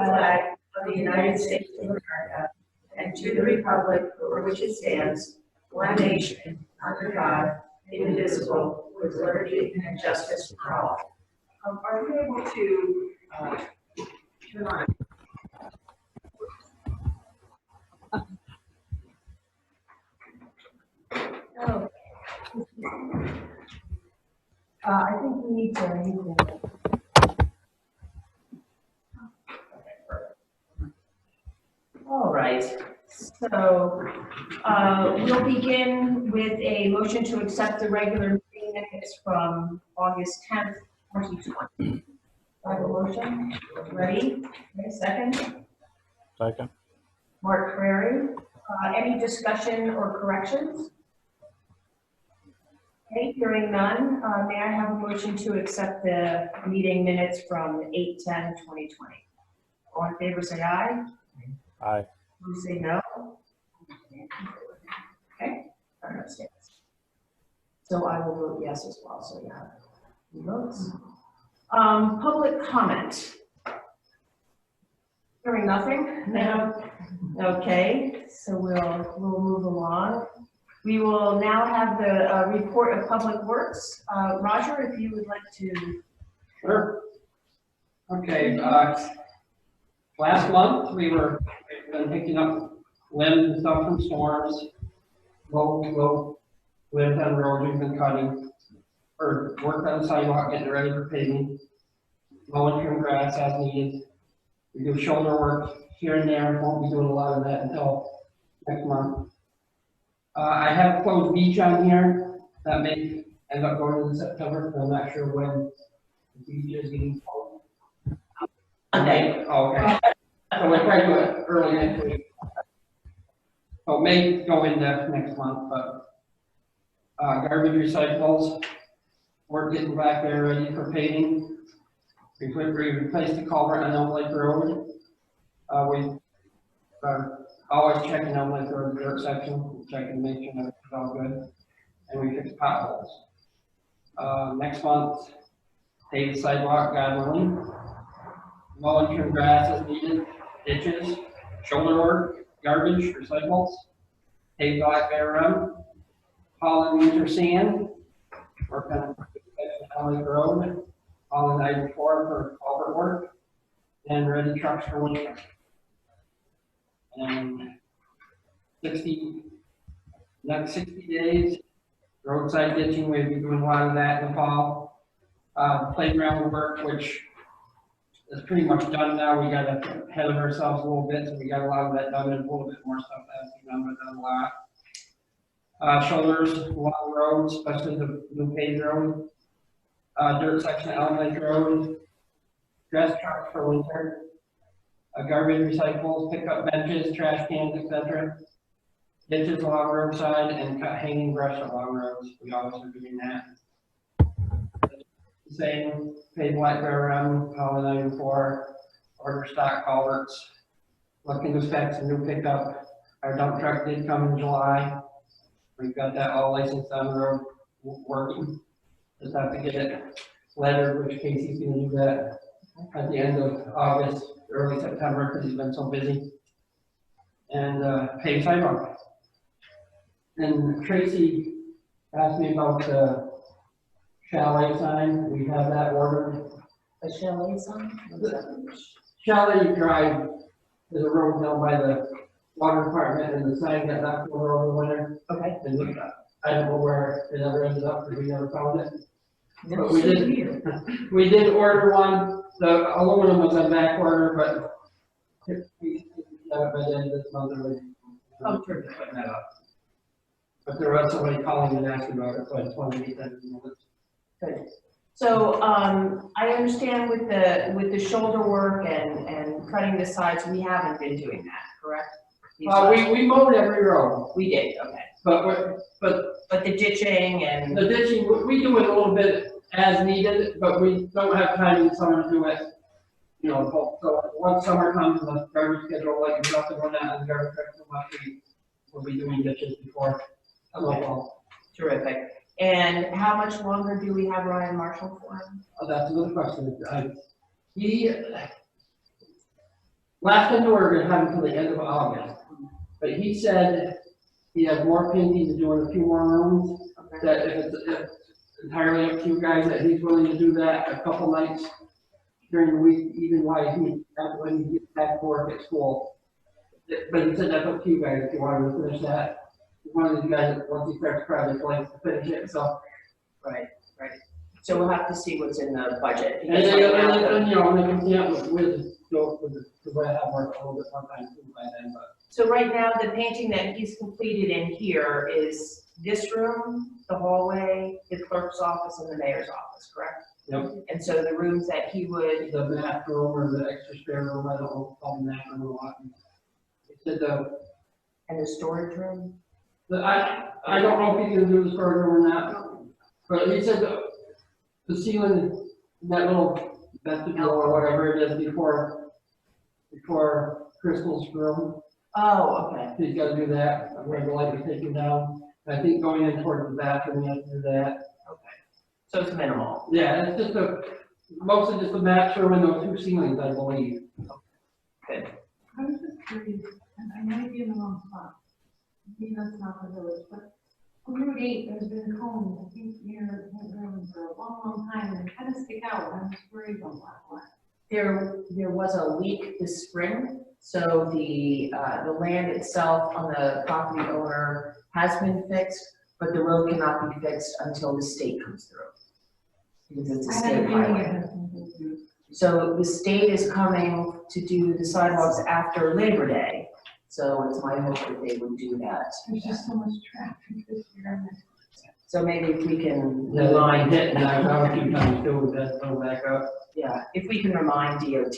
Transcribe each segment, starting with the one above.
flag of the United States of America and to the republic for which it stands, one nation, under God, indivisible, with liberty and justice for all. Are we able to turn on? Oh. I think we need to. All right, so we'll begin with a motion to accept the regular meeting minutes from August 10th, 2020. I have a motion. Ready? Okay, second. Second. Mark Prairie. Any discussion or corrections? Okay, hearing none, may I have a motion to accept the meeting minutes from 8/10/2020? All in favor, say aye. Aye. You say no? Okay, I understand. So I will vote yes as well, so you have two votes. Public comment. Hearing nothing? No. Okay, so we'll move along. We will now have the report of Public Works. Roger, if you would like to. Sure. Okay, last month we've been picking up limbs and stuff from storms. Low limbs on roads we've been cutting, or work on the sidewalk, getting ready for paving. Mowing trim grass as needed. We do shoulder work here and there. Won't be doing a lot of that until next month. I have closed beach on here. That may end up going into September, but I'm not sure when the beach is getting closed. Monday. Oh, okay. So we'll try to do it early next week. So it may go into next month, but garbage recyclables, we're getting back there ready for paving. We replaced the culvert on Elm Lake Road. We are always checking Elm Lake Road dirt section, checking to make sure that it's all good. And we fix potholes. Next month, pave the sidewalk, God willing. Mowing trim grass as needed, ditches, shoulder work, garbage, recyclables, pave Black Bear Run, hauling winter sand, work on Elm Lake Road, hauling I-4 for culvert work, and ready trucks for winter. And next 60 days, roadside ditching, we'll be doing a lot of that in the fall. Playground work, which is pretty much done now. We got ahead of ourselves a little bit, so we got a lot of that done and a little bit more stuff has to be done, but done a lot. Shoulders along roads, especially the new paved road. Dirt section of Elm Lake Road. Dress trucks for winter. Garbage recyclables, pickup benches, trash cans, etc. Ditches along roadside and cut hanging brush along roads. We always are doing that. Same, pave Black Bear Run, hauling I-4, order stock culverts. Looking to spec some new pickup. Our dump truck did come in July. We've got that all licensed on the road working. Just have to get it lettered, which Casey's going to do that at the end of August, early September, because he's been so busy. And pave sidewalk. And Tracy asked me about the chalet sign. We have that ordered. A chalet sign? Chalet Drive is a road down by the water department, and the sign got knocked over the winter. Okay. And I don't know where it ever ended up because we never found it. But we did order one. The aluminum was on back order, but we have it by the end of this month. I'm sure to put that up. But there was somebody calling and asking about it, so I just wanted to get that in the. Good. So I understand with the shoulder work and cutting the sides, we haven't been doing that, correct? We mowed every road. We did, okay. But the ditching and the ditching, we do it a little bit as needed, but we don't have time in summer to do it. You know, so once summer comes, the garbage schedule, like we have to run out of the garbage truck so much, we'll be doing ditches before. Okay. Terrific. And how much longer do we have Ryan Marshall for? Oh, that's another question. last winter we were gonna have until the end of August. But he said he has more painting to do in a few more rooms, that if it's entirely up to you guys, that he's willing to do that a couple nights during the week, even while when he gets back to work at school. But he said that's up to you guys if you wanted to finish that. He's one of these guys that once he starts project likes to finish it, so. Right. So we'll have to see what's in the budget. And because then, right now the- and, you know, when they come out because I have worked a little bit sometimes too by then, but. So right now, the painting that he's completed in here is this room, the hallway, the clerk's office, and the mayor's office, correct? Yep. And so the rooms that he would, The math room or the extra spare room, I don't know, called math room a lot. He said and the storage room? I don't know if he can do the storage room or not, but he said the ceiling, that little vestibule or whatever it is before Crystal's room, Oh, okay. he's gotta do that, where the light is taken down. I think going in towards the bathroom, he has to do that. Okay. So it's minimal. Yeah, it's just mostly just a match room and those two ceilings, I believe. Good. I was just curious, and I might be in the wrong spot. Maybe that's not the village, but on Route 8, there's been cones, I think, near Road for a long, long time, and they kind of stick out, and I'm just worried about that. There was a leak this spring, so the land itself on the property owner has been fixed, but the road cannot be fixed until the state comes through. Because it's a I had a state feeling highway. it had something to do. So the state is coming to do the sidewalks after Labor Day, so it's my hope that they would do that. There's just so much traffic this year, and So maybe if we can Yeah, they might remind, hit, and I found a few times too, with that throw back up. yeah, if we can remind DOT,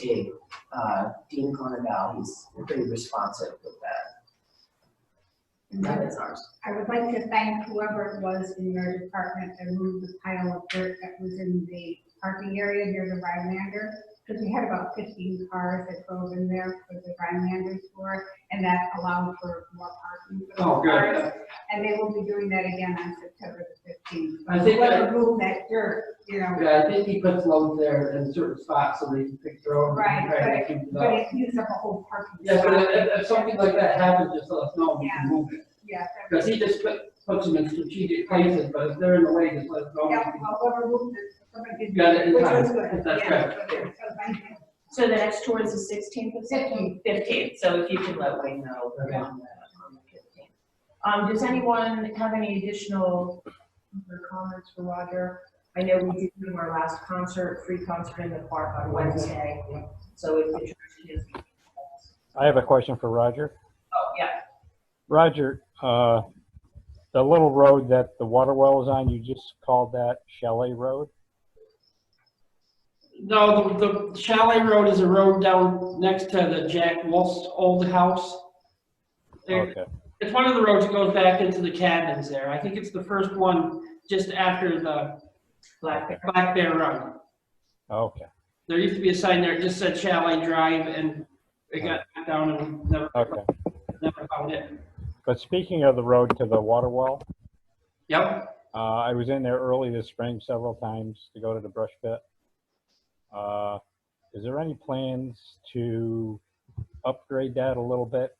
Dean Cornell, he's pretty responsive with that. That is ours. I would like to thank whoever it was in your department that moved the pile of dirt that was in the parking area near the Rhinelander, because we had about 15 cars that drove in there for the Rhinelander store, and that allowed for more parking for Oh, those good. cars. And they will be doing that again on September the 15th. I think that- Whoever moved that dirt, you know, Yeah, I think he puts loads there in certain spots so they can pick their own. Right, Try to keep it but up. it uses up a whole parking Yeah, but spot. if something like that happens, just let us know, we can move it. Yeah. Because he just puts them in strategic places, but if they're in the way, just let us know. Yeah, well, whoever moved it, somebody did. Got it in Which time. was good. That's Yeah, good. so thank you. So the next tour is the 16th of September? 15th, so if you can let Wayne know Okay. on the 15th. Does anyone have any additional comments for Roger? I know we did do our last concert, free concert in the park on Wednesday, so if the church is. I have a question for Roger. Oh, yeah, Roger, the little road that the water well is on, you just called that Chalet Road? No, the Chalet Road is a road down next to the Jack Wolf's old house. There- Okay, It's one of the roads that goes back into the cabins there. I think it's the first one just after the Black Bear. Black Bear Run. okay, There used to be a sign there, it just said Chalet Drive, and it got knocked down and never found it. but speaking of the road to the water well, Yep. I was in there early this spring several times to go to the brush pit. Is there any plans to upgrade that a little bit?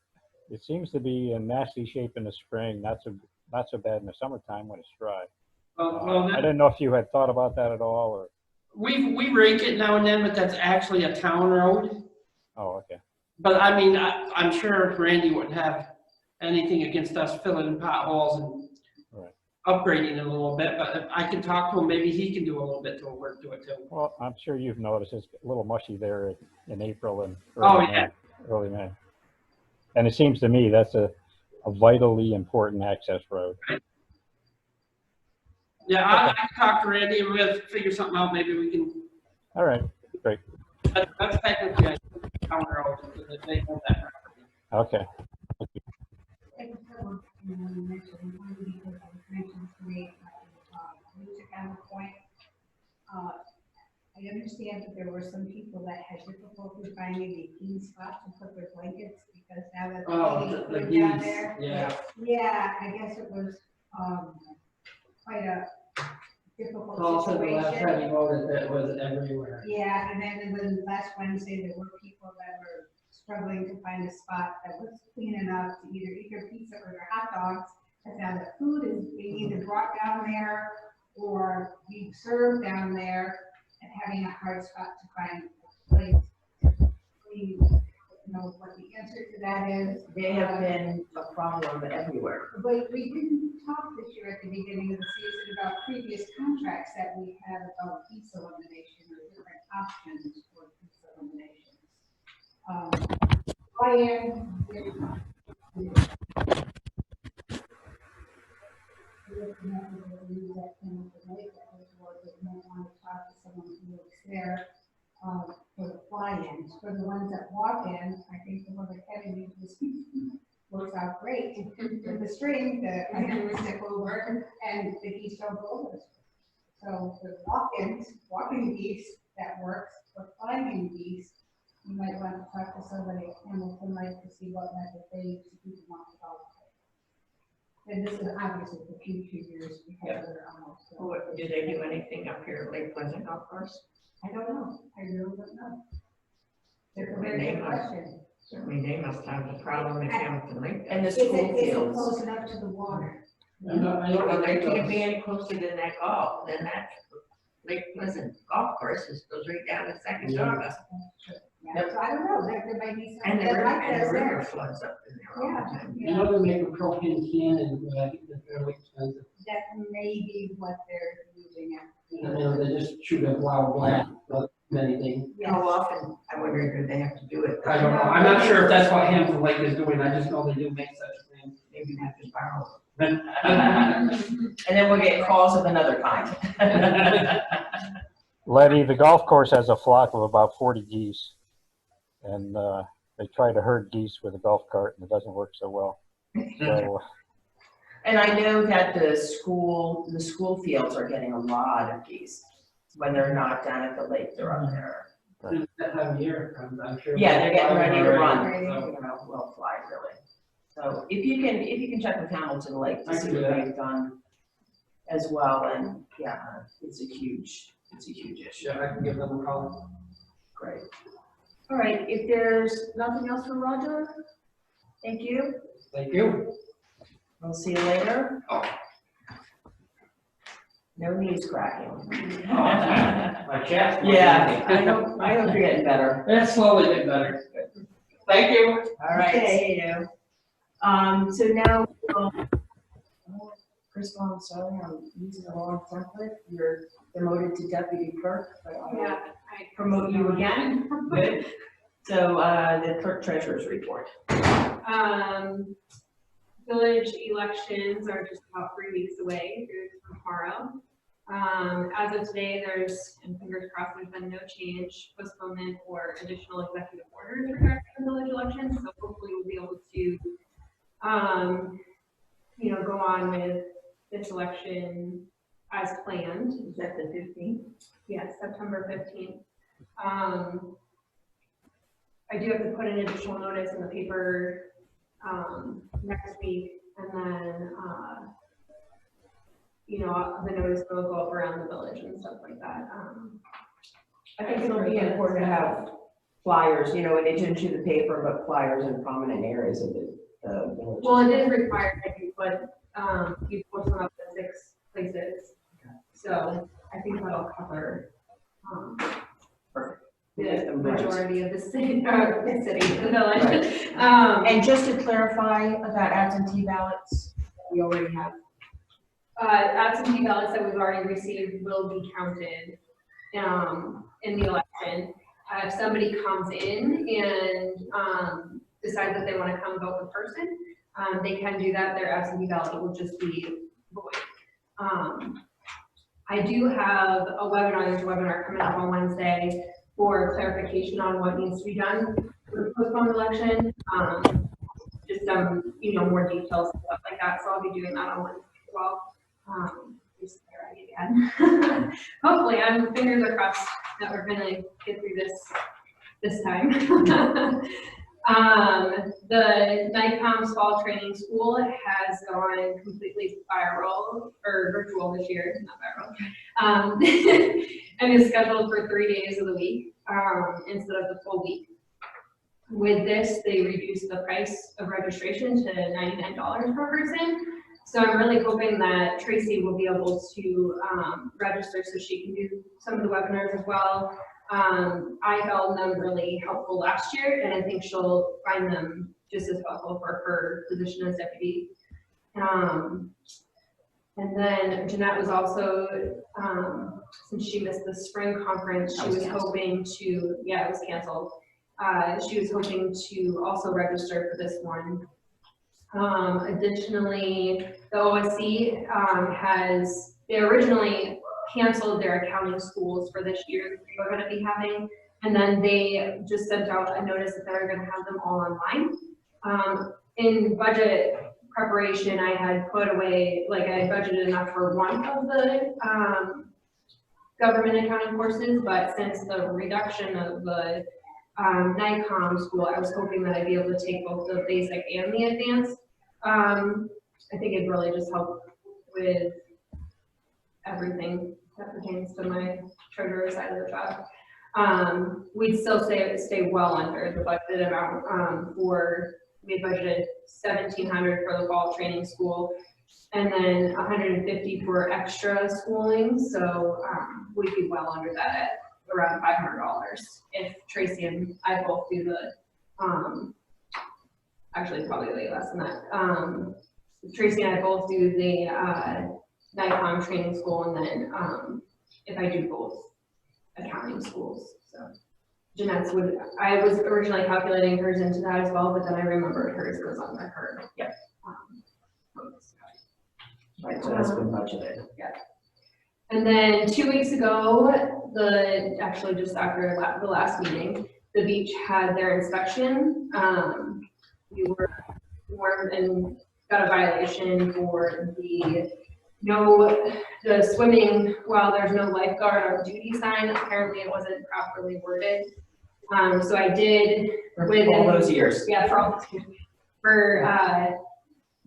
It seems to be in nasty shape in the spring, not so bad in the summertime when it's dry. Well, I didn't know if you had thought about that at all, or, we rake it now and then, but that's actually a town road. oh, okay. But I mean, I'm sure Randy wouldn't have anything against us filling in potholes and Right. upgrading it a little bit, but if I can talk to him, maybe he can do a little bit to work to it too. Well, I'm sure you've noticed it's a little mushy there in April and Oh, yeah. early May. And it seems to me that's a vitally important access road. Yeah, I can talk to Randy and we'll figure something out, maybe we can, All right, great. that's technically a town road, because they own that property. Okay. I just have one thing I want to mention, one because I was mentioned to me, Lucic on the point. I understand that there were some people that had difficulty finding a clean spot to put their blankets, because now that Oh, the the heating down geese, there. yeah. Yeah, I guess it was, quite a difficult Paul said the last time situation. he voted that was everywhere. Yeah, and then last Wednesday, there were people that were struggling to find a spot that was clean enough to either eat their pizza or their hot dogs, and now the food is being either brought down there or being served down there, and having a hard spot to find a place to clean. You know what the answer to that is. They have been a problem everywhere. But we didn't talk this year at the beginning of the season about previous contracts that we had about piece elimination or different options for piece elimination. Ryan, want to talk to someone who works there for the fly-ins. For the ones that walk in, I think the one that Kevin used this works out great. In the string, the items stick over and the geese don't go over. So the walking geese, that works. For flying geese, you might want to talk to somebody at Hamilton Lake to see what method they use to keep them off the golf course. And this is obviously for future years because they're almost. What, do they do anything up here at Lake Pleasant Golf Course? I don't know. I really don't know. It's a very good question. Certainly they must have the problem at Hamilton Lake. And the Is school it fields. close enough to the water? Well, they can't be any closer than that golf, than that Lake Pleasant Golf Course, it goes right down to Second August. Yeah, so I don't know, there might be And something the that like river, this there. floods up in there all the time. You know, they make a propane can and I think they're fairly expensive. That may be what they're using it. And then they just shoot a wild blast, but anything. How often, I wonder, do they have to do it? I don't know. I'm not sure if that's what Hampton Lake is doing. I just know they do make such things. Maybe we have to borrow. And then we'll get calls of another kind. Letty, the golf course has a flock of about 40 geese. And they try to herd geese with a golf cart and it doesn't work so well. So, And I know that the school fields are getting a lot of geese. When they're not down at the lake, they're up there. That time of year, I'm sure. Yeah, they're getting ready to run, Already, you so. know, will fly really. So if you can check with Hamilton Lake to I see can do what that. they've done as well, and yeah, it's a huge issue. Yeah, I can give them a call. Great. All right, if there's nothing else for Roger, thank you. Thank you. We'll see you later. Oh. No knees cracking. My chest. Yeah, I hope you're getting better. It's slowly getting better. Thank you. All right. Okay. So now, first of all, I'm sorry, I'm using the wrong template. You're demoted to deputy clerk, but Yeah, I promote you again. Good. So, the clerk treasurer's report. Village elections are just about 3 weeks away, through tomorrow. As of today, and fingers crossed, there's been no change, postponement, or additional executive orders regarding the village elections. So hopefully we'll be able to, go on with this election as planned. Is that the 15th? Yes, September 15th. I do have to put an additional notice in the paper next week, and then the notice will go up around the village and stuff like that. I think it'll be important to have flyers, in addition to the paper, but flyers in prominent areas of the village. Well, it is required that you put, you post them up in 6 places. So I think that'll cover the majority of the city, the village. Right. And just to clarify about absentee ballots, we already have. Absentee ballots that we've already received will be counted in the election. If somebody comes in and decides that they want to come vote in person, they can do that. Their absentee ballot will just be void. I do have a webinar. There's a webinar coming up on Wednesday for clarification on what needs to be done for the postponed election. Just some, more details and stuff like that. So I'll be doing that on Wednesday as well. Just ready again. Hopefully, fingers are crossed that we're gonna get through this time. The NICOM's fall training school has gone completely virtual this year, not viral, and is scheduled for 3 days of the week instead of the full week. With this, they reduced the price of registration to $99 per person. So I'm really hoping that Tracy will be able to register so she can do some of the webinars as well. I found them really helpful last year, and I think she'll find them just as helpful for her position as deputy. And then Jeanette was also, since she missed the spring conference, she was hoping to, yeah, it was canceled. She was hoping to also register for this one. Additionally, the OSC they originally canceled their accounting schools for this year that they were going to be having, and then they just sent out a notice that they were going to have them all online. In budget preparation, I had put away, like I had budgeted enough for one of the government accounting courses, but since the reduction of the NICOM school, I was hoping that I'd be able to take both the basic and the advanced. I think it'd really just help with everything that pertains to my treasurer side of the job. We'd still stay well under the budget amount we budgeted $1,700 for the fall training school, and then $150 for extra schooling. So we'd be well under that at around $500 if Tracy and I both do the, actually probably way less than that. Tracy and I both do the NICOM training school, and then if I do both accounting schools. So Jeanette's I was originally calculating hers into that as well, but then I remembered hers goes under her. Yep. Right, so that's been budgeted. Yeah. And then 2 weeks ago, actually just after the last meeting, the beach had their inspection. We were warned and got a violation for the swimming while there's no lifeguard on duty sign. Apparently it wasn't properly worded. So I did For all those years. Yeah, for all those years. For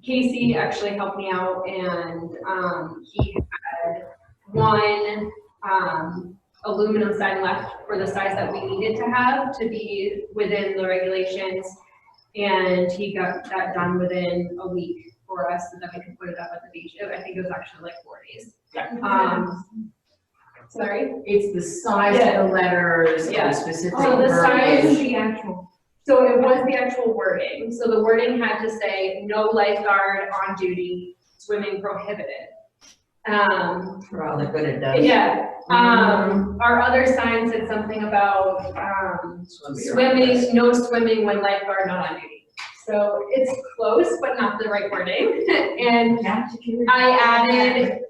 Casey actually helped me out, and he had one aluminum sign left for the size that we needed to have to be within the regulations, and he got that done within a week for us so that we could put it up at the beach. I think it was actually like 4 days. Yeah. Sorry? It's the size of the letters, Yeah. the specific So the size verbiage. is the actual. So it was the actual wording. So the wording had to say, no lifeguard on duty, swimming prohibited. For all the good it does. Yeah. Our other sign said something about swimming, no swimming when lifeguard not on duty. So it's close, but not the right wording. And I added,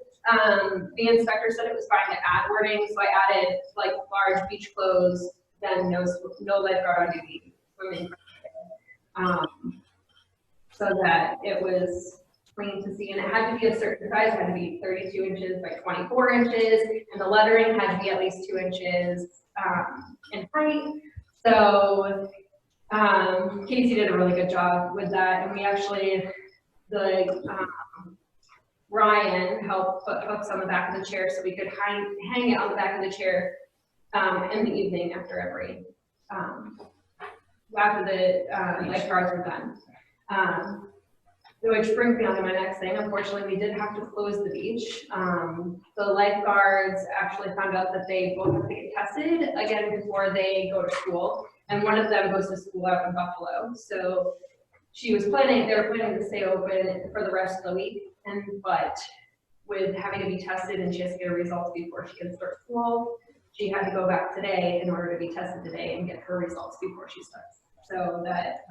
the inspector said it was fine to add wording, so I added like large beach clothes, then no lifeguard on duty, swimming. So that it was plain to see, and it had to be a certain size. It had to be 32 inches by 24 inches, and the lettering had to be at least 2 inches in height. So Casey did a really good job with that, and we actually, Ryan helped put hooks on the back of the chair so we could hang it on the back of the chair in the evening after the lifeguards were done. Which brings me on to my next thing. Unfortunately, we did have to close the beach. The lifeguards actually found out that they both have to get tested again before they go to school, and one of them goes to school out in Buffalo. So they were planning to stay open for the rest of the week, but with having to be tested and she has to get her results before she can start school, she had to go back today in order to be tested today and get her results before she starts. So that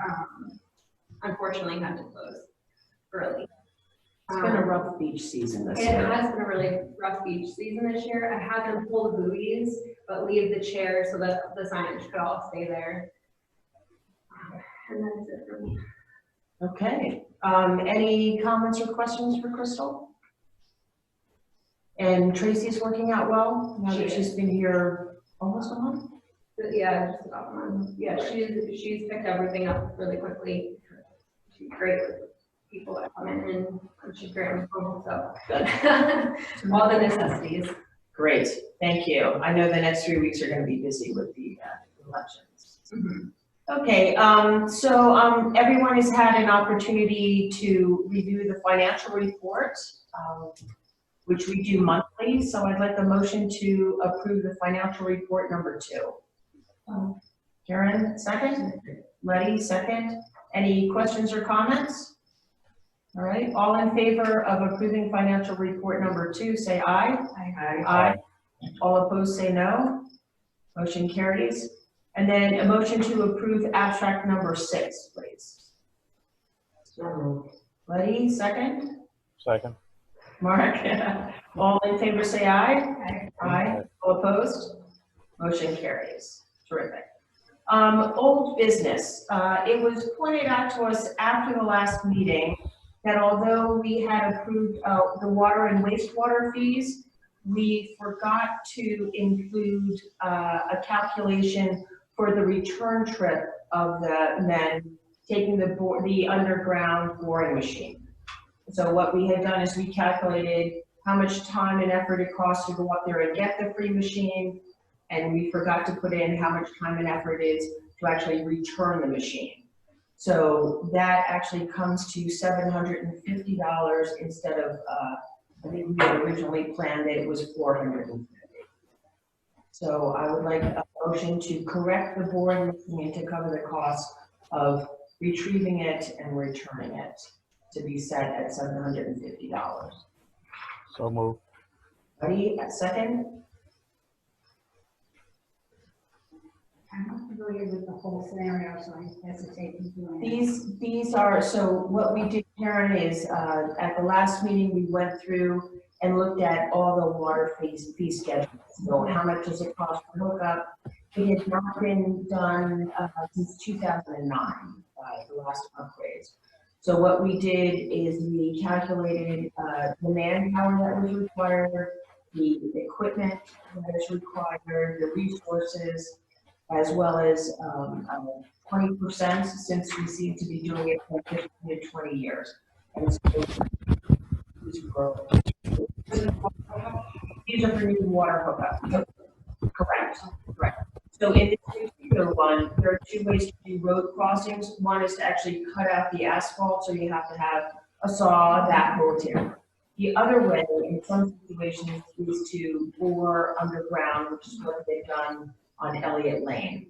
unfortunately had to close early. It's been a rough beach season this It year. has been a really rough beach season this year. I had them pull the buoys, but leave the chair so that the signage could all stay there. And that's it for me. Okay, any comments or questions for Crystal? And Tracy's working out well now that she's been here almost a month? Yeah, just about a month. Yeah, she's picked everything up really quickly. She's great with people that come in, and she's great with home, so all the necessities. Great, thank you. I know the next 3 weeks are going to be busy with the elections. Mm-hmm. Okay, everyone has had an opportunity to review the financial report, which we do monthly. So I'd like a motion to approve the financial report number 2. Karen, second. Letty, second. Any questions or comments? All right, all in favor of approving financial report number 2, say aye. Aye. All opposed, say no. Motion carries. And then a motion to approve abstract number 6, please. Letty, second. Second. Mark, all in favor, say aye. Aye. All opposed? Motion carries. Terrific. Old business. It was pointed out to us after the last meeting that although we had approved the water and wastewater fees, we forgot to include a calculation for the return trip of the men taking the underground boring machine. So what we had done is we calculated how much time and effort it costs to go up there and get the free machine, and we forgot to put in how much time and effort it is to actually return the machine. So that actually comes to $750 instead of, I think we had originally planned that it was $450. So I would like a motion to correct the boring machine to cover the cost of retrieving it and returning it to be set at $750. So moved. Ready, a second? I'm not familiar with the whole scenario, so I hesitate in doing it. These are, so what we did, Karen, is at the last meeting, we went through and looked at all the water fee schedules. So how much does it cost to hook up? It has not been done since 2009 by the last upgrades. So what we did is we calculated the manpower that was required, the equipment that is required, the resources, as well as 20% since we seem to be doing it for 15 to 20 years. And so these are for new water hookup. Correct. So in this particular one, there are 2 ways to do road crossings. One is to actually cut out the asphalt, so you have to have a saw, backhoe timber. The other way, in some situations, is to bore underground, which is what they've done on Elliott Lane,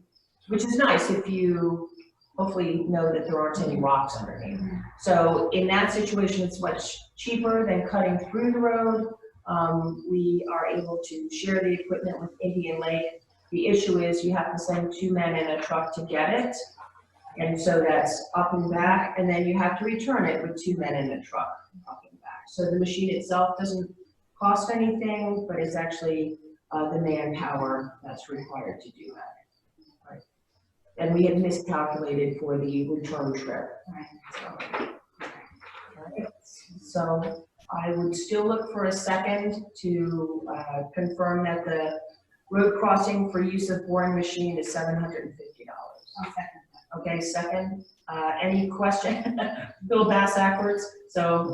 which is nice if you hopefully know that there aren't any rocks underneath. So in that situation, it's much cheaper than cutting through the road. We are able to share the equipment with Indian Lake. The issue is you have to send 2 men in a truck to get it. And so that's up and back, and then you have to return it with 2 men in a truck up and back. So the machine itself doesn't cost anything, but it's actually the manpower that's required to do that. Right. And we had miscalculated for the return trip. Right. So I would still look for a second to confirm that the road crossing for use of boring machine is $750. I'll second that. Okay, second. Any question? Bill Bass backwards. So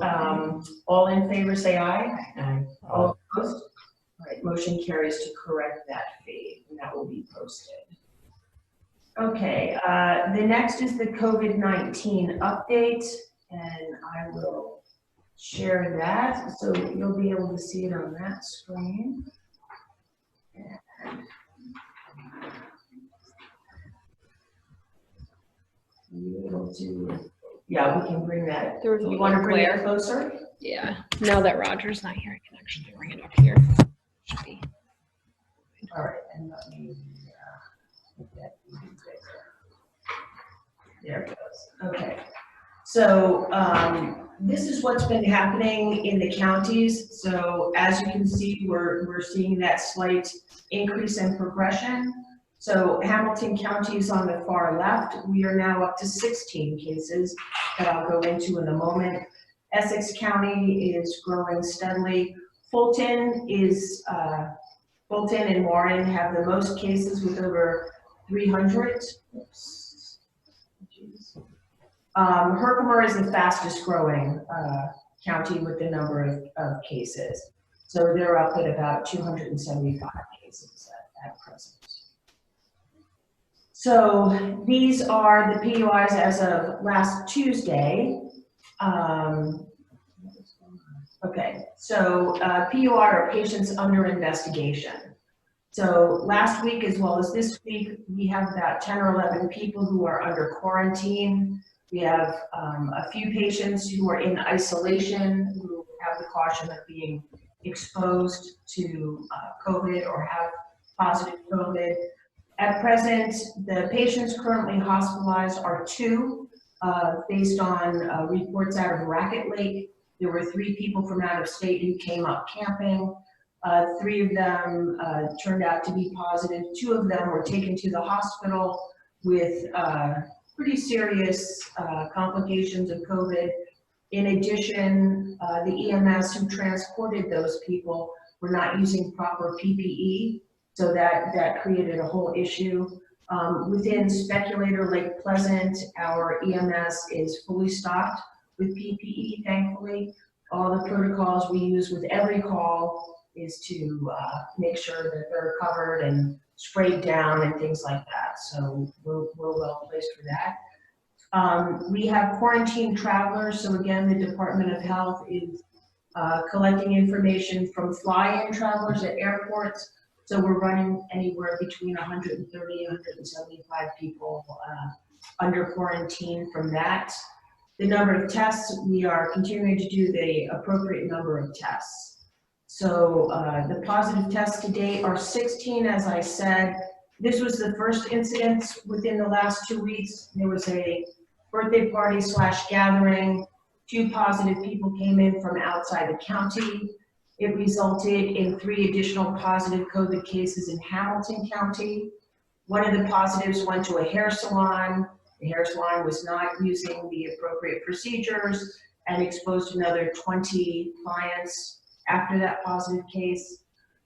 all in favor say aye. Aye. All opposed? All right, motion carries to correct that fee, and that will be posted. Okay, the next is the COVID-19 update, and I will share that, so you'll be able to see it on that screen. And be able to, yeah, we can bring that. There was a You little want to bring it glare. closer? Yeah, now that Roger's not here, I can actually bring it up here. Should be. All right, and let me put that there it goes. Okay. So this is what's been happening in the counties. So as you can see, we're seeing that slight increase in progression. So Hamilton County is on the far left. We are now up to 16 cases that I'll go into in a moment. Essex County is growing steadily. Fulton and Warren have the most cases with over 300. Herkimer is the fastest growing county with the number of cases. So they're up at about 275 cases at present. So these are the PUIs as of last Tuesday. Okay, so PUI are patients under investigation. So last week as well as this week, we have about 10 or 11 people who are under quarantine. We have a few patients who are in isolation who have the caution of being exposed to COVID or have positive COVID. At present, the patients currently hospitalized are 2, based on reports out of Racket Lake. There were 3 people from out of state who came up camping. 3 of them turned out to be positive. 2 of them were taken to the hospital with pretty serious complications of COVID. In addition, the EMS who transported those people were not using proper PPE, so that created a whole issue. Within Speculator Lake Pleasant, our EMS is fully stocked with PPE, thankfully. All the protocols we use with every call is to make sure that they're covered and sprayed down and things like that. So we're well placed for that. We have quarantine travelers. So again, the Department of Health is collecting information from fly-in travelers at airports. So we're running anywhere between 130 and 175 people under quarantine from that. The number of tests, we are continuing to do the appropriate number of tests. So the positive tests to date are 16, as I said. This was the first incident within the last 2 weeks. There was a birthday party / gathering. 2 positive people came in from outside the county. It resulted in 3 additional positive COVID cases in Hamilton County. One of the positives went to a hair salon. The hair salon was not using the appropriate procedures and exposed another 20 clients after that positive case.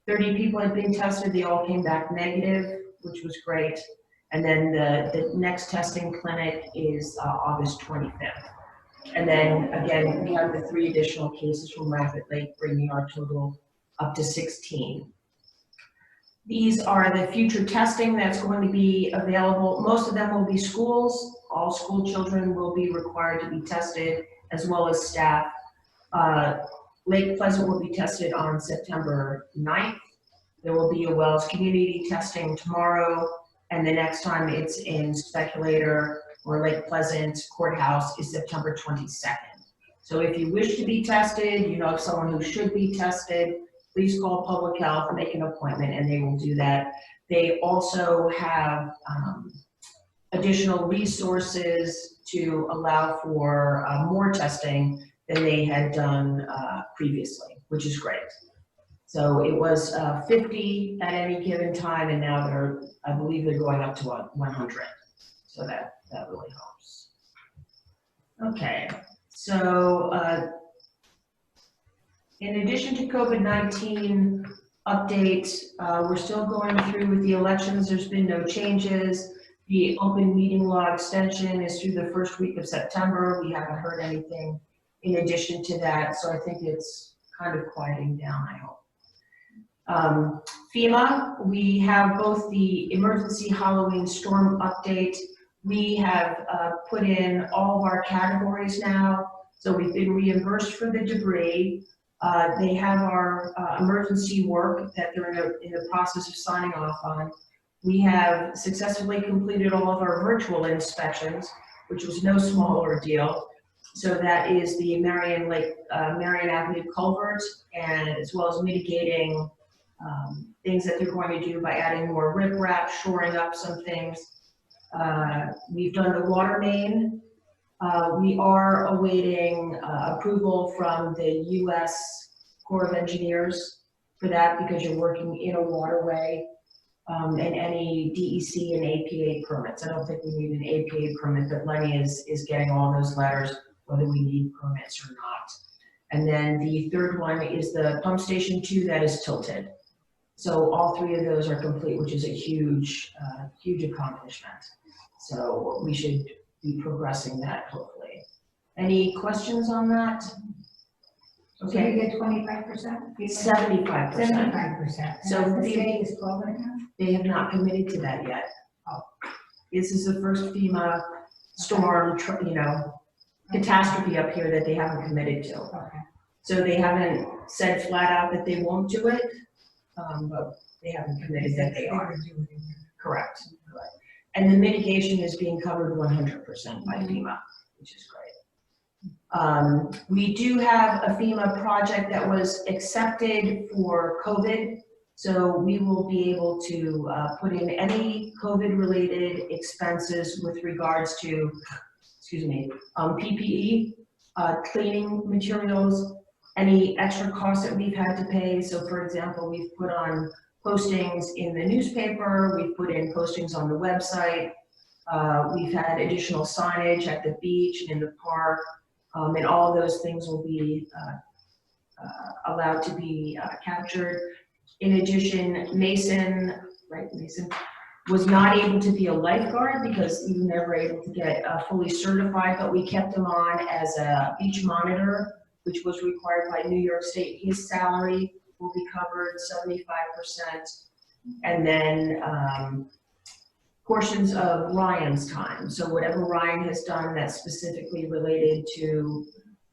30 people had been tested. They all came back negative, which was great. And then the next testing clinic is August 25th. And then again, we have the 3 additional cases from Rapid Lake, bringing our total up to 16. These are the future testing that's going to be available. Most of them will be schools. All school children will be required to be tested, as well as staff. Lake Pleasant will be tested on September 9th. There will be a Wells community testing tomorrow, and the next time it's in Speculator or Lake Pleasant Courthouse is September 22nd. So if you wish to be tested, you know of someone who should be tested, please call public health, make an appointment, and they will do that. They also have additional resources to allow for more testing than they had done previously, which is great. So it was 50 at any given time, and now I believe they're going up to 100. So that really helps. Okay, so in addition to COVID-19 updates, we're still going through with the elections. There's been no changes. The open meeting law extension is through the first week of September. We haven't heard anything in addition to that, so I think it's kind of quieting down, I hope. FEMA, we have both the emergency Halloween storm update. We have put in all of our categories now, so we've been reimbursed for the debris. They have our emergency work that they're in the process of signing off on. We have successfully completed all of our virtual inspections, which was no small ordeal. So that is the Marion Avenue culvert, and as well as mitigating things that they're going to do by adding more riprap, shoring up some things. We've done the water main. We are awaiting approval from the U.S. Corps of Engineers for that, because you're working in a waterway, and any DEC and APA permits. I don't think we need an APA permit, but Lenny is getting all those letters, whether we need permits or not. And then the third one is the pump station 2 that is tilted. So all 3 of those are complete, which is a huge, huge accomplishment. So we should be progressing that, hopefully. Any questions on that? So Okay. you get 25%? 75%. 75%. So And the the- state is 12.5%? They have not committed to that yet. Oh. This is the first FEMA storm, catastrophe up here that they haven't committed to. Okay. So they haven't said flat out that they won't do it, but they haven't committed that they are. Correct. And the mitigation is being covered 100% by FEMA, which is great. We do have a FEMA project that was accepted for COVID. So we will be able to put in any COVID-related expenses with regards to, PPE, cleaning materials, any extra costs that we've had to pay. So for example, we've put on postings in the newspaper, we've put in postings on the website, we've had additional signage at the beach and in the park, and all those things will be allowed to be captured. In addition, Mason was not able to be a lifeguard because he was never able to get fully certified, but we kept him on as a beach monitor, which was required by New York State. His salary will be covered 75%. And then portions of Ryan's time. So whatever Ryan has done that's specifically related to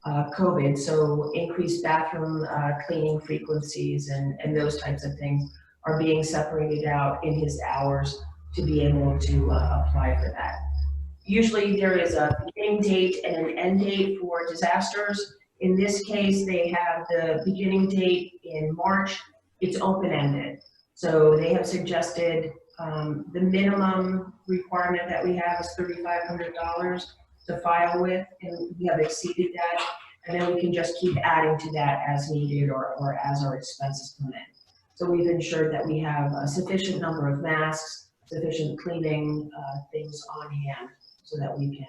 COVID, so increased bathroom cleaning frequencies and those types of things are being separated out in his hours to be able to apply for that. Usually there is a beginning date and an end date for disasters. In this case, they have the beginning date in March. It's open-ended. So they have suggested the minimum requirement that we have is $3,500 to file with, and we have exceeded that. And then we can just keep adding to that as needed or as our expenses come in. So we've ensured that we have a sufficient number of masks, sufficient cleaning things on hand so that we can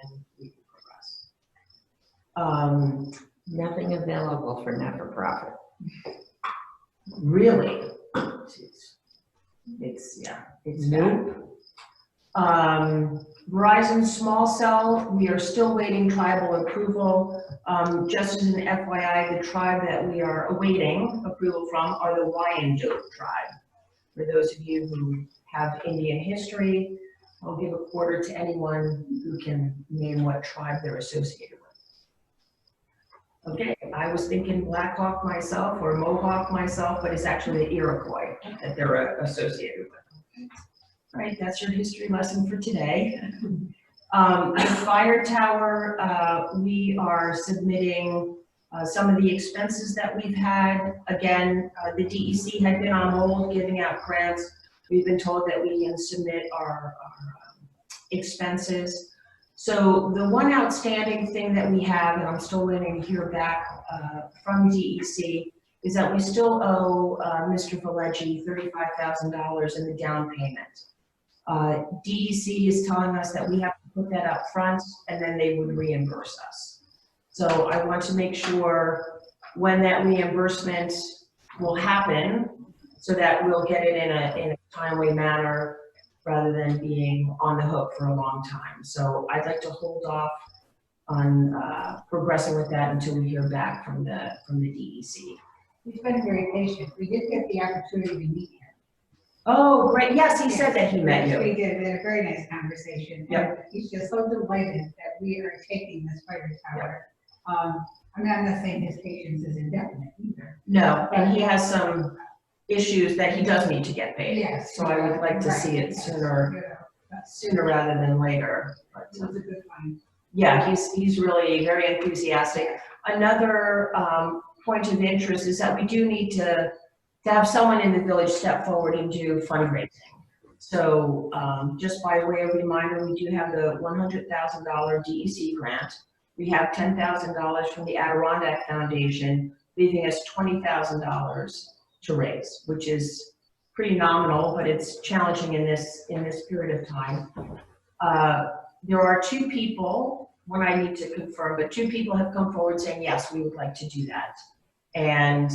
progress. Nothing available for not-for-profit. Really? It's Nope. Verizon small cell, we are still waiting tribal approval. Just as an FYI, the tribe that we are awaiting approval from are the Wyandotte tribe. For those of you who have Indian history, I'll give a quarter to anyone who can name what tribe they're associated with. Okay, I was thinking Black Hawk myself or Mohawk myself, but it's actually the Iroquois that they're associated with. All right, that's your history lesson for today. The fire tower, we are submitting some of the expenses that we've had. Again, the DEC had been on hold giving out grants. We've been told that we can submit our expenses. So the one outstanding thing that we have, and I'm still waiting to hear back from DEC, is that we still owe Mr. Valleggi $35,000 in the down payment. DEC is telling us that we have to put that up front and then they would reimburse us. So I want to make sure when that reimbursement will happen so that we'll get it in a timely manner rather than being on the hook for a long time. So I'd like to hold off on progressing with that until we hear back from the DEC. He's been very patient. We did get the opportunity to meet him. Oh, great. Yes, he said that he met you. We did. We had a very nice conversation. Yep. And he's just so delighted that we are taking this fire tower. I mean, I'm not saying his patience is indefinite either. No, and he has some issues that he does need to get paid. Yes. So I would like to see it sooner rather than later. But, It was a good find. yeah, he's really very enthusiastic. Another point of interest is that we do need to have someone in the village step forward and do fundraising. So just by way of reminder, we do have the $100,000 DEC grant. We have $10,000 from the Adirondack Foundation, leaving us $20,000 to raise, which is pretty nominal, but it's challenging in this period of time. There are two people, one I need to confirm, but two people have come forward saying, yes, we would like to do that. And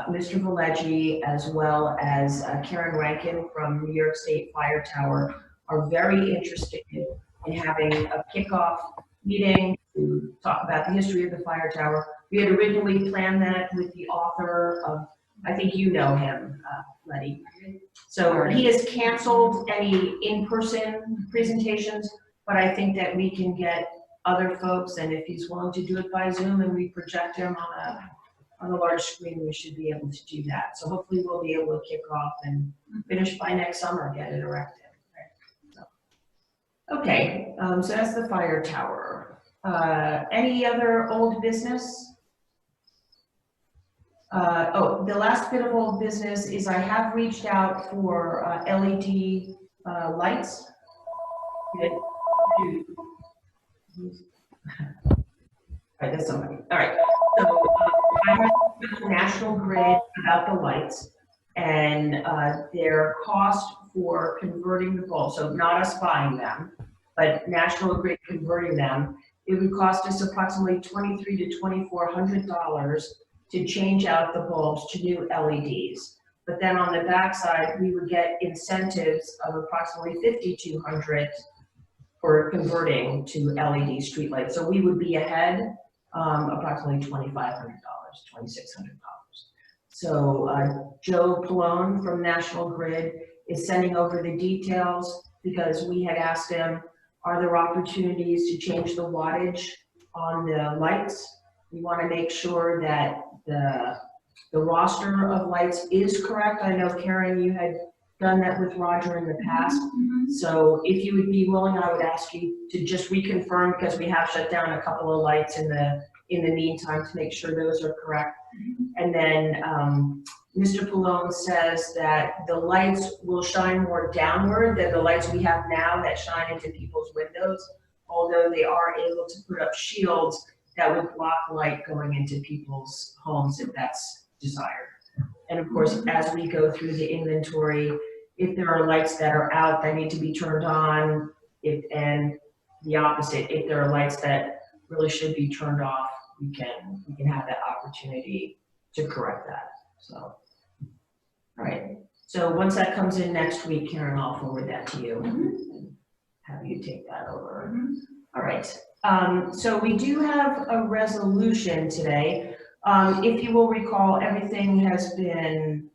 Mr. Valleggi, as well as Karen Rankin from New York State Fire Tower, are very interested in having a kickoff meeting to talk about the history of the fire tower. We had originally planned that with the author of I think you know him, Letty. So he has canceled any in-person presentations, but I think that we can get other folks, and if he's willing to do it by Zoom and we project him on a large screen, we should be able to do that. So hopefully we'll be able to kick off and finish by next summer, get it erected. So, okay, so that's the fire tower. Any other old business? The last bit of old business is I have reached out for LED lights. All right, that's somebody. All right, so I have talked to National Grid about the lights and their cost for converting the bulbs. So not us buying them, but National Grid converting them. It would cost us approximately $2,300 to $2,400 to change out the bulbs to new LEDs. But then on the backside, we would get incentives of approximately $5,200 for converting to LED streetlights. So we would be ahead approximately $2,500, $2,600. So Joe Pallone from National Grid is sending over the details because we had asked him, are there opportunities to change the wattage on the lights? We want to make sure that the roster of lights is correct. I know, Karen, you had done that with Roger in the past. So if you would be willing, I would ask you to just reconfirm, because we have shut down a couple of lights in the meantime to make sure those are correct. And then Mr. Pallone says that the lights will shine more downward than the lights we have now that shine into people's windows, although they are able to put up shields that would block light going into people's homes if that's desired. And of course, as we go through the inventory, if there are lights that are out that need to be turned on, and the opposite, if there are lights that really should be turned off, we can have that opportunity to correct that. So, all right. So once that comes in next week, Karen, I'll forward that to you and have you take that over. All right. So we do have a resolution today. If you will recall, everything has been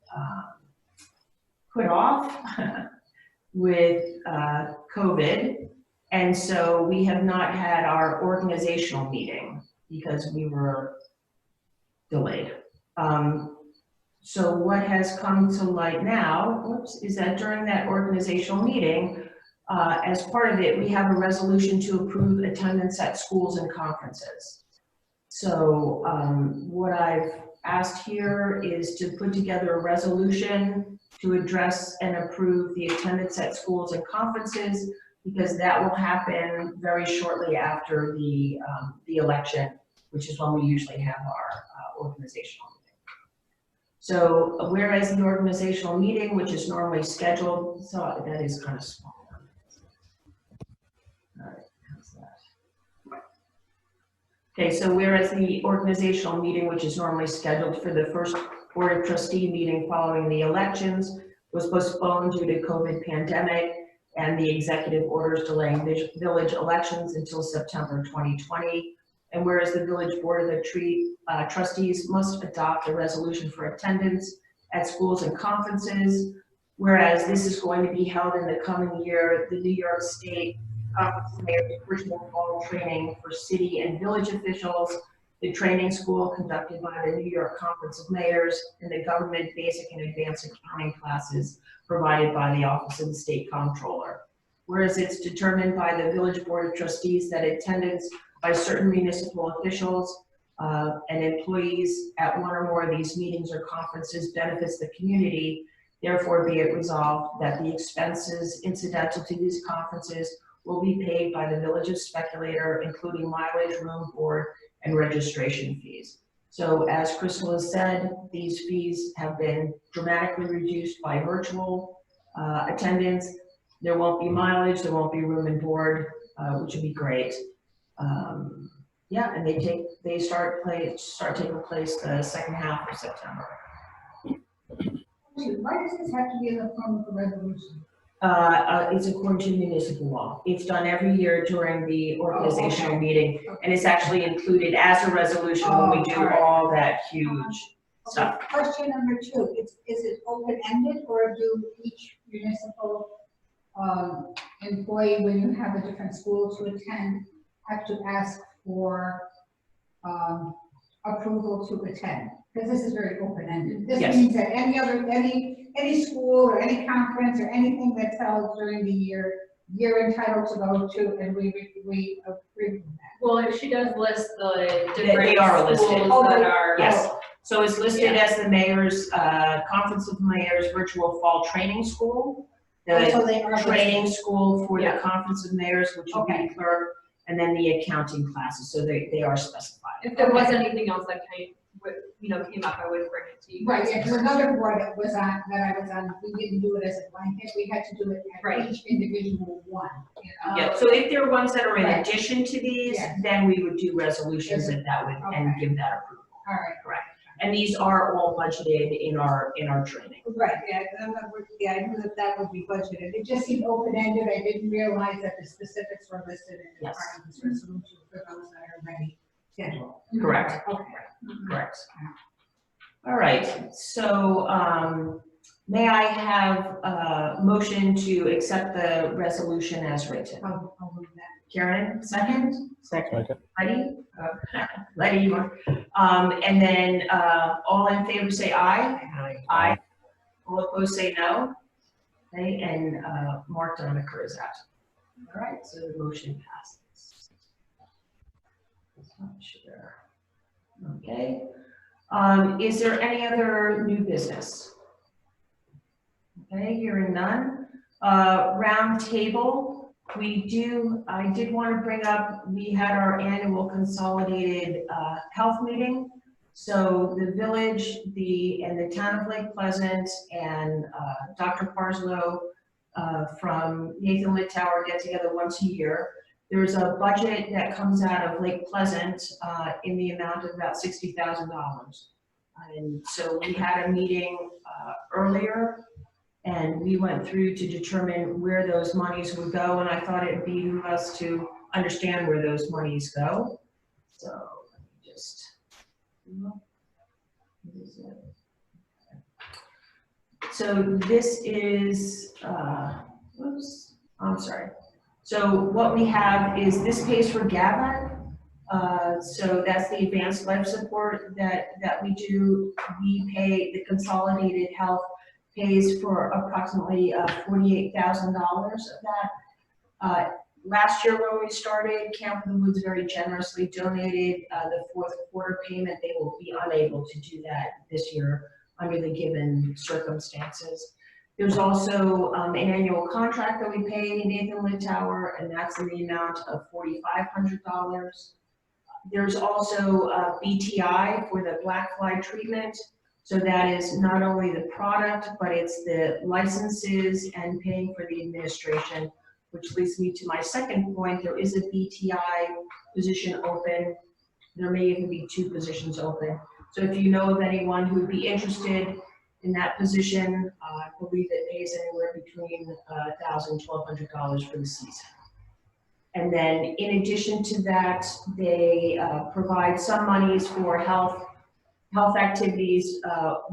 put off with COVID. And so we have not had our organizational meeting because we were delayed. So what has come to light now, is that during that organizational meeting, as part of it, we have a resolution to approve attendance at schools and conferences. So what I've asked here is to put together a resolution to address and approve the attendance at schools and conferences, because that will happen very shortly after the election, which is when we usually have our organizational meeting. So whereas the organizational meeting, which is normally scheduled, so that is kind of small. All right, how's that? Okay, so whereas the organizational meeting, which is normally scheduled for the first Board of Trustee meeting following the elections, was postponed due to COVID pandemic and the executive orders delaying village elections until September 2020. And whereas the village board of the trustees must adopt a resolution for attendance at schools and conferences, whereas this is going to be held in the coming year, the New York State Conference of Mayors virtual fall training for city and village officials, the training school conducted by the New York Conference of Mayors, and the government basic and advanced accounting classes provided by the Office of the State Comptroller. Whereas it's determined by the Village Board of Trustees that attendance by certain municipal officials and employees at one or more of these meetings or conferences benefits the community, therefore be it resolved that the expenses incidental to these conferences will be paid by the Village of Speculator, including mileage, room, board, and registration fees. So as Crystal has said, these fees have been dramatically reduced by virtual attendance. There won't be mileage, there won't be room and board, which would be great. Yeah, and they start taking place the second half of September. Why does this have to be in the form of a resolution? It's according to municipal law. It's done every year during the organizational meeting, and it's actually included as a resolution when we do all that huge stuff. Question number 2, is it open-ended or do each municipal employee, when you have a different school to attend, have to ask for approval to attend? Because this is very open-ended. This Yes. means that any school or any conference or anything that's held during the year, you're entitled to go to, and we agree with that. Well, if she does list the They different are listed. schools that are. Yes, so it's listed as the mayor's, Conference of Mayors Virtual Fall Training School. The So they are training school for the Yeah. Conference of Mayors, which will be clerk, and then the accounting classes, so they are specified. If there was anything else that came up, I would bring it to you. Right, yeah, there's another board that I was on, we didn't do it as a blanket, we had to do it at Right. each individual one, you know? Yeah, so if there are ones that are in Right. addition to these, Yeah. then we would do resolutions and and Okay. give that approval. All right. Correct. And these are all budgeted in our training. Right, yeah, I knew that would be budgeted, it just seemed open-ended, I didn't realize that the specifics were listed in the Yes. part of this resolution for those that are already scheduled. Correct. Okay. Correct. All right, so may I have a motion to accept the resolution as written? I'll move that. Karen, second? Second. Letty? Letty, you want? And then all in favor say aye. Aye. All opposed say no. Okay, and Mark Doniker is out. All right, so the motion passes. Sure. Okay. Is there any other new business? Okay, hearing none. Round table, I did want to bring up, we had our annual consolidated health meeting. So the village, and the town of Lake Pleasant and Dr. Parslow from Nathan Littauer get together once a year. There's a budget that comes out of Lake Pleasant in the amount of about $60,000. And so we had a meeting earlier, and we went through to determine where those monies would go, and I thought it'd behoove us to understand where those monies go. So let me just, what is it? So this is, oops, I'm sorry. So what we have is this pays for GABA. So that's the advanced life support that we do. We pay, the consolidated health pays for approximately $48,000 of that. Last year when we started, Camp of the Woods very generously donated the fourth quarter payment. They will be unable to do that this year under the given circumstances. There's also an annual contract that we pay Nathan Littauer, and that's in the amount of $4,500. There's also BTI for the black fly treatment. So that is not only the product, but it's the licenses and paying for the administration, which leads me to my second point. There is a BTI position open. There may even be 2 positions open. So if you know of anyone who would be interested in that position, I believe it pays anywhere between $1,000 and $1,200 for the season. And then in addition to that, they provide some monies for health activities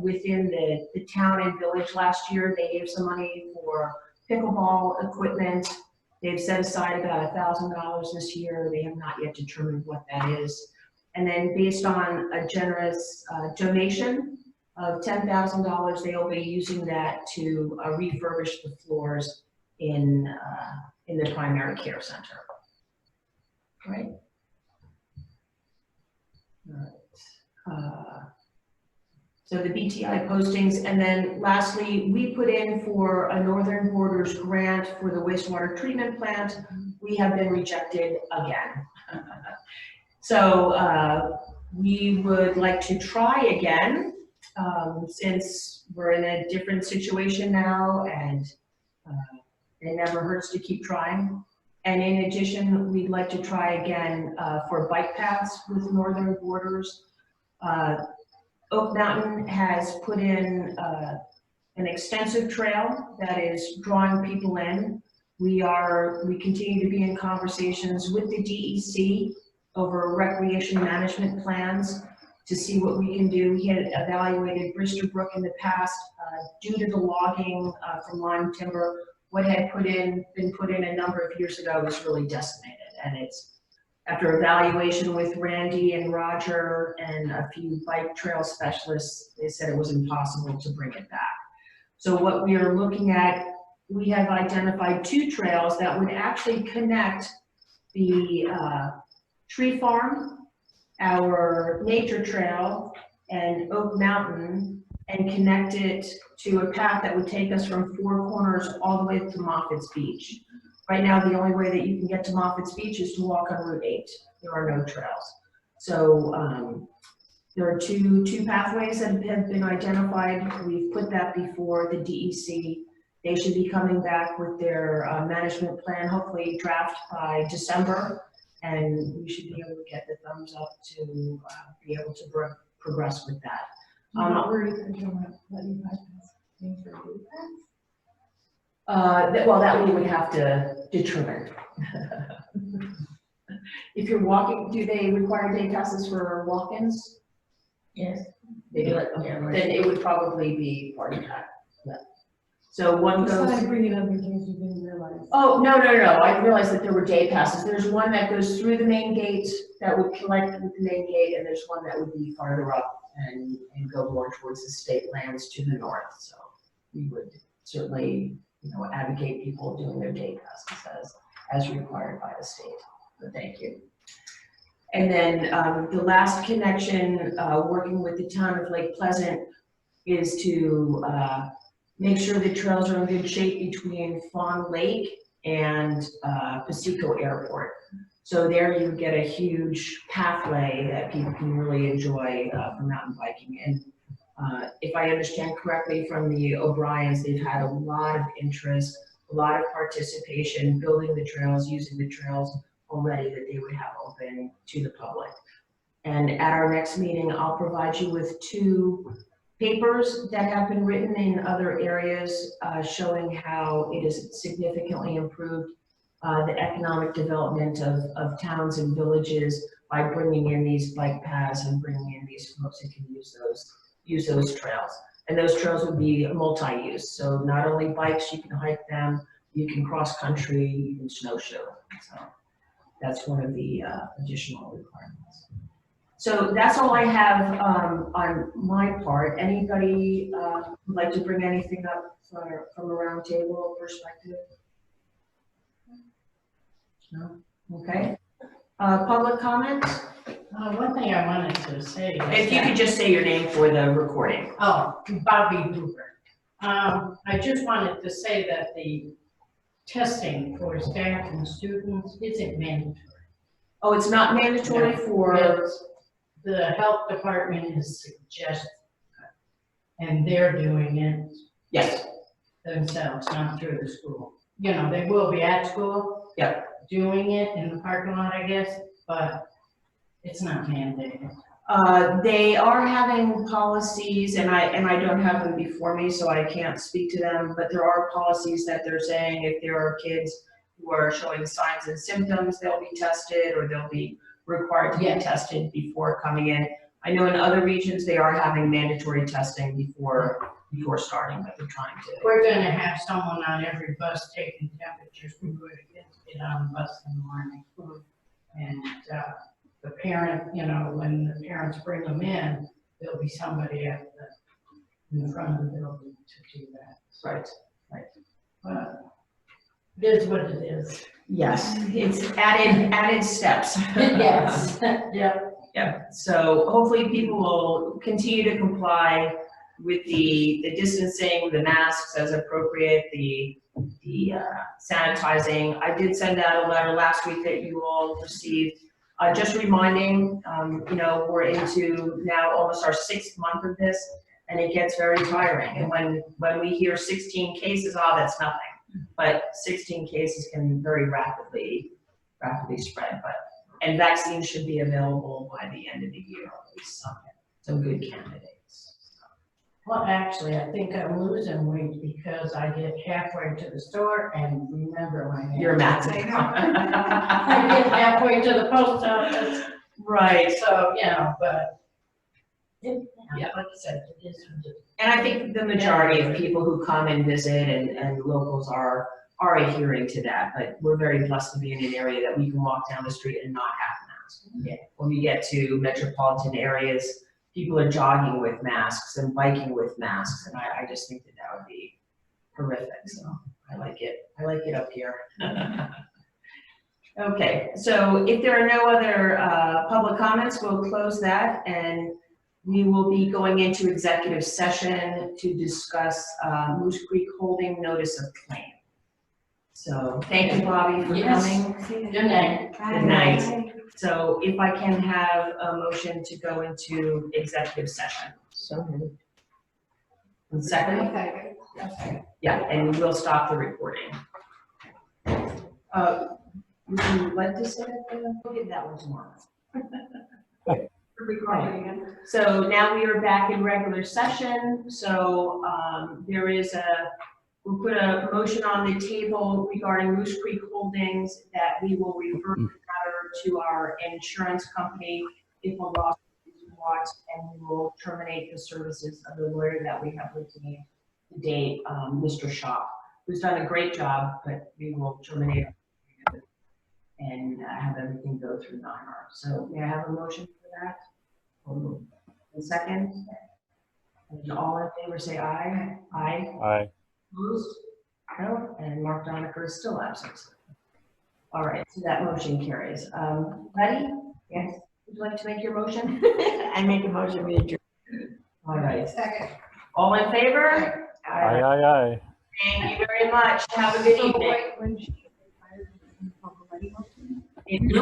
within the town and village. Last year, they gave some money for pickleball equipment. They've set aside about $1,000 this year. They have not yet determined what that is. And then based on a generous donation of $10,000, they'll be using that to refurbish the floors in the primary care center. Right? All right. So the BTI postings, and then lastly, we put in for a Northern Borders grant for the wastewater treatment plant. We have been rejected again. So we would like to try again, since we're in a different situation now, and it never hurts to keep trying. And in addition, we'd like to try again for bike paths with Northern Borders. Oak Mountain has put in an extensive trail that is drawing people in. We continue to be in conversations with the DEC over recreation management plans. to see what we can do. We had evaluated Brister Brook in the past, due to the logging from lime timber. What had been put in a number of years ago was really decimated, and it's, after evaluation with Randy and Roger and a few bike trail specialists, they said it was impossible to bring it back. So what we are looking at, we have identified 2 trails that would actually connect the tree farm, our nature trail, and Oak Mountain, and connect it to a path that would take us from Four Corners all the way to Moffitt's Beach. Right now, the only way that you can get to Moffitt's Beach is to walk on Route 8. There are no trails. So there are two pathways that have been identified. We've put that before the DEC. They should be coming back with their management plan, hopefully draft by December, and we should be able to get the thumbs up to be able to progress with that. I'm not worried that you want to let you bypass things for you. Well, that we would have to determine. If you're walking, do they require day passes for walk-ins? Yes. They do. Okay, then it would probably be part of that. Yeah. So one Just thought goes. I'd bring it up in case you didn't realize. Oh, no. I realized that there were day passes. There's one that goes through the main gate that would connect with the main gate, and there's one that would be farther up and go more towards the state lands to the north. So we would certainly, advocate people doing their day passes as required by the state. So thank you. And then the last connection, working with the town of Lake Pleasant, is to make sure the trails are in good shape between Fawn Lake and Pasico Airport. So there you get a huge pathway that people can really enjoy for mountain biking. And if I understand correctly from the O'Briens, they've had a lot of interest, a lot of participation, building the trails, using the trails already that they would have open to the public. And at our next meeting, I'll provide you with 2 papers that have been written in other areas showing how it has significantly improved the economic development of towns and villages by bringing in these bike paths and bringing in these folks who can use those trails. And those trails would be multi-use. So not only bikes, you can hike them, you can cross country, you can snowshoe. So that's one of the additional requirements. So that's all I have on my part. Anybody would like to bring anything up from a roundtable perspective? No? Okay. Public comment? One thing I wanted to say. If you could just say your name for the recording. Oh, Bobby Hoover. I just wanted to say that the testing for staff and students isn't mandatory. Oh, it's not mandatory for. The health department is suggesting, and they're doing it. Yes. Themselves, not through the school. They will be at school. Yep. Doing it in the parking lot, I guess, but it's not mandated. They are having policies, and I don't have them before me, so I can't speak to them, but there are policies that they're saying if there are kids who are showing signs and symptoms, they'll be tested, or they'll be required to be tested before coming in. I know in other regions, they are having mandatory testing before starting, but they're trying to. We're gonna have someone on every bus taking temperatures before the kids get on the bus in the morning. And the parent, when the parents bring them in, there'll be somebody in the front of the building to do that. Right. But it is what it is. Yes, it's added steps. Yes, yeah. Yeah, so hopefully people will continue to comply with the distancing, the masks as appropriate, the sanitizing. I did send out a letter last week that you all received, just reminding, we're into now almost our 6th month of this, and it gets very tiring. And when we hear 16 cases, that's nothing. But 16 cases can very rapidly spread. And vaccines should be available by the end of the year, at least some good candidates. Well, actually, I think I'm losing weight because I get halfway to the store and remember my name. You're max. I get halfway to the post office. Right. So, but Yeah, like I said, it is. And I think the majority of people who come and visit and locals are adhering to that, but we're very blessed to be in an area that we can walk down the street and not have masks. Yeah. When we get to metropolitan areas, people are jogging with masks and biking with masks, and I just think that that would be horrific, so I like it up here. Okay, so if there are no other public comments, we'll close that, and we will be going into executive session to discuss Moose Creek Holding notice of claim. So thank you, Bobby, for Yes. coming. Good night. Good night. So if I can have a motion to go into executive session. So moved. And second? Yeah, and we'll stop the recording. Would you like to say that? We'll give that one tomorrow. Recording again. So now we are back in regular session. So there is we'll put a motion on the table regarding Moose Creek Holdings that we will refer the matter to our insurance company if a lawsuit is brought, and we will terminate the services of the lawyer that we have retained to date, Mr. Shaw, who's done a great job, but we will terminate and have everything go through NIHAR. So may I have a motion for that? And second? And all in favor say aye. Aye. Aye. Opposed? No, and Mark Doniger is still absent. All right, so that motion carries. Letty? Yes. Would you like to make your motion? I make a motion, we adjourn. All right. Second. All in favor? Aye, aye, aye. Thank you very much. Have a good evening. When she retired, If you